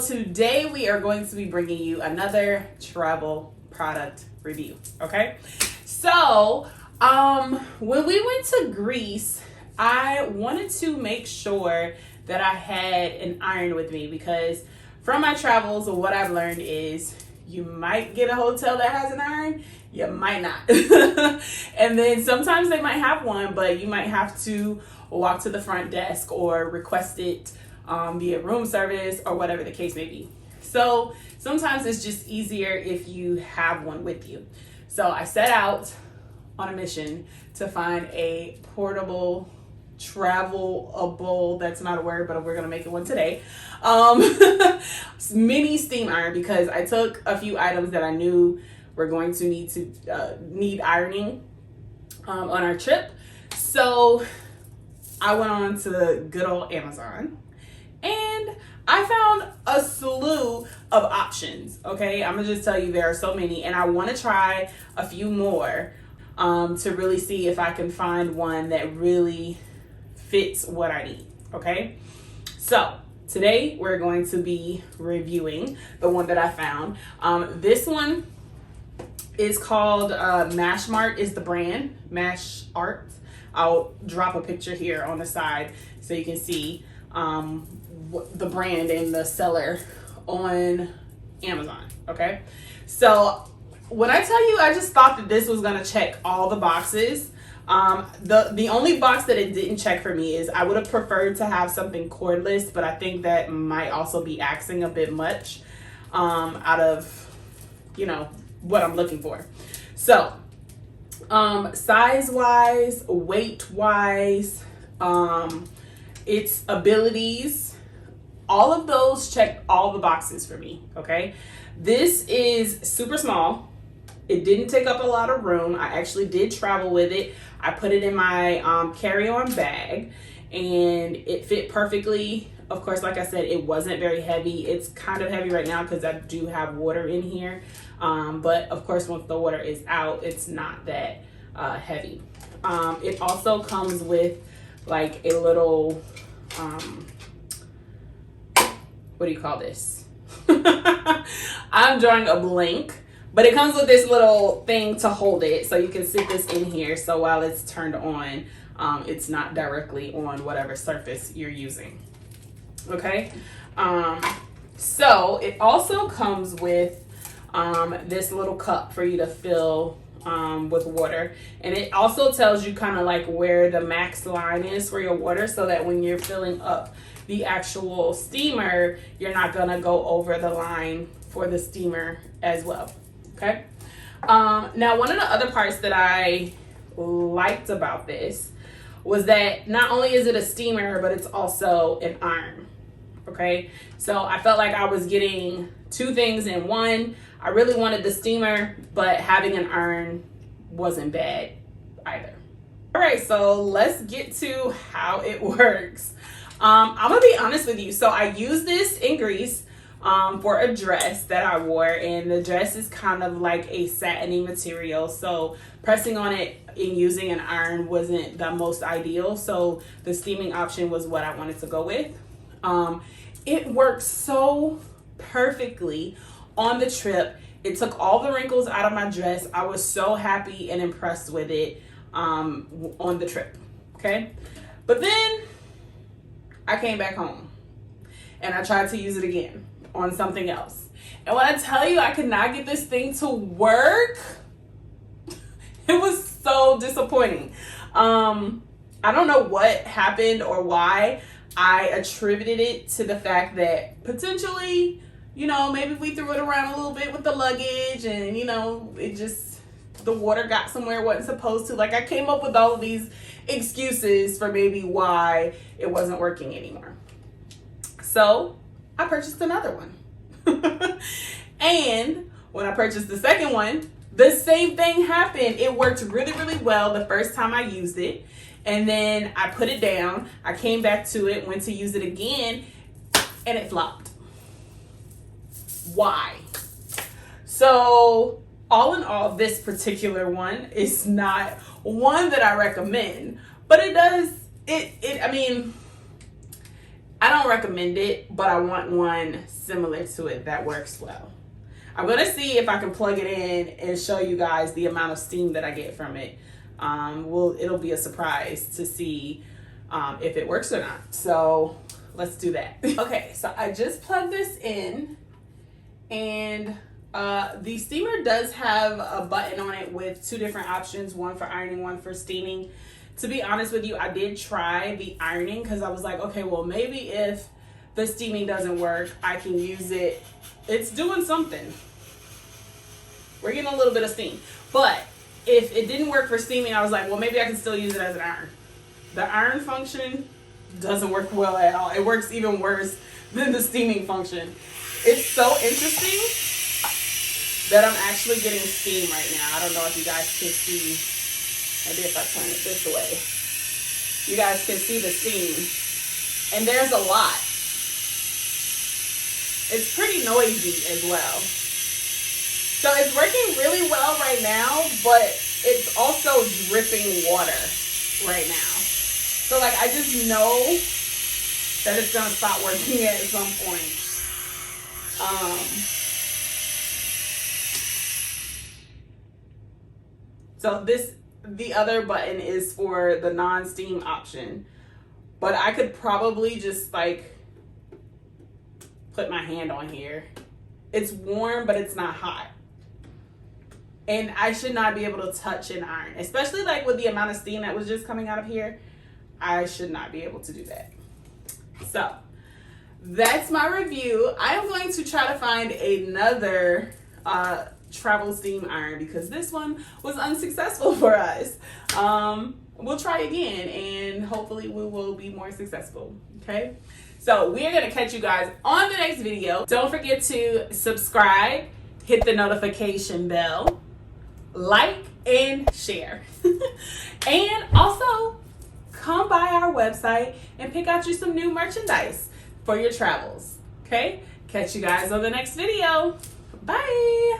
today we are going to be bringing you another travel product review, okay? So, when we went to Greece, I wanted to make sure that I had an iron with me because from my travels, what I've learned is you might get a hotel that has an iron, you might not. And then sometimes they might have one, but you might have to walk to the front desk or request it via room service or whatever the case may be. So sometimes it's just easier if you have one with you. So I set out on a mission to find a portable, travelable, that's not a word, but we're gonna make it one today, mini steam iron, because I took a few items that I knew were going to need ironing on our trip. So I went on to good old Amazon and I found a slew of options. Okay, I'm gonna just tell you there are so many, and I want to try a few more to really see if I can find one that really fits what I need. Okay, so today we're going to be reviewing the one that I found. This one is called Mash Mart is the brand, Mash Art. I'll drop a picture here on the side so you can see the brand and the seller on Amazon. Okay, so when I tell you, I just thought that this was gonna check all the boxes. The only box that it didn't check for me is I would have preferred to have something cordless, but I think that might also be axing a bit much out of, you know, what I'm looking for. So size wise, weight wise, its abilities, all of those check all the boxes for me. Okay, this is super small. It didn't take up a lot of room. I actually did travel with it. I put it in my carry-on bag and it fit perfectly. Of course, like I said, it wasn't very heavy. It's kind of heavy right now because I do have water in here. But of course, once the water is out, it's not that heavy. It also comes with like a little, what do you call this? I'm drawing a blank. But it comes with this little thing to hold it, so you can sit this in here, so while it's turned on, it's not directly on whatever surface you're using. Okay, so it also comes with this little cup for you to fill with water, and it also tells you kind of like where the max line is for your water, so that when you're filling up the actual steamer, you're not gonna go over the line for the steamer as well. Okay. Now, one of the other parts that I liked about this was that not only is it a steamer, but it's also an iron. Okay. So I felt like I was getting two things in one. I really wanted the steamer, but having an iron wasn't bad either. All right. So let's get to how it works. I'm going to be honest with you. So I used this in Greece for a dress that I wore, and the dress is kind of like a satiny material, so pressing on it and using an iron wasn't the most ideal, so the steaming option was what I wanted to go with. It worked so perfectly on the trip. It took all the wrinkles out of my dress. I was so happy and impressed with it on the trip. Okay, but then I came back home and I tried to use it again on something else. And when I tell you I could not get this thing to work, it was so disappointing. I don't know what happened or why. I attributed it to the fact that potentially, you know, maybe we threw it around a little bit with the luggage and, you know, it just, the water got somewhere it wasn't supposed to. Like, I came up with all of these excuses for maybe why it wasn't working anymore. So I purchased another one. And when I purchased the second one, the same thing happened. It worked really, really well the first time I used it. And then I put it down. I came back to it, went to use it again, and it flopped. Why? So all in all, this particular one is not one that I recommend, but it does, I mean, I I don't recommend it, but I want one similar to it that works well. I'm going to see if I can plug it in and show you guys the amount of steam that I get from it. It'll be a surprise to see if it works or not. So let's do that. Okay, so I just plugged this in, and the steamer does have a button on it with two different options, one for ironing, one for steaming. To be honest with you, I did try the ironing because I was like, okay, well, maybe if the steaming doesn't work, I can use it. It's doing something. We're getting a little bit of steam. But if it didn't work for steaming, I was like, well, maybe I can still use it as an iron. The iron function doesn't work well at all. It works even worse than the steaming function. It's so interesting that I'm actually getting steam right now. I don't know if you guys can see. Maybe if I turn it this way, you guys can see the steam. And there's a lot. It's pretty noisy as well. So it's working really well right now, but it's also dripping water right now. So like, I just know that it's gonna stop working at some point. So the other button is for the non-steam option, but I could probably just like put my hand on here. It's warm, but it's not hot. And I should not be able to touch an iron, especially like with the amount of steam that was just coming out of here. I should not be able to do that. So that's my review. I am going to try to find another travel steam iron because this one was unsuccessful for us. We'll try again and hopefully we will be more successful. Okay, so we're gonna catch you guys on the next video. Don't forget to subscribe, hit the notification bell, like and share. And also come by our website and pick out you some new merchandise for your travels. Okay, catch you guys on the next video. Bye.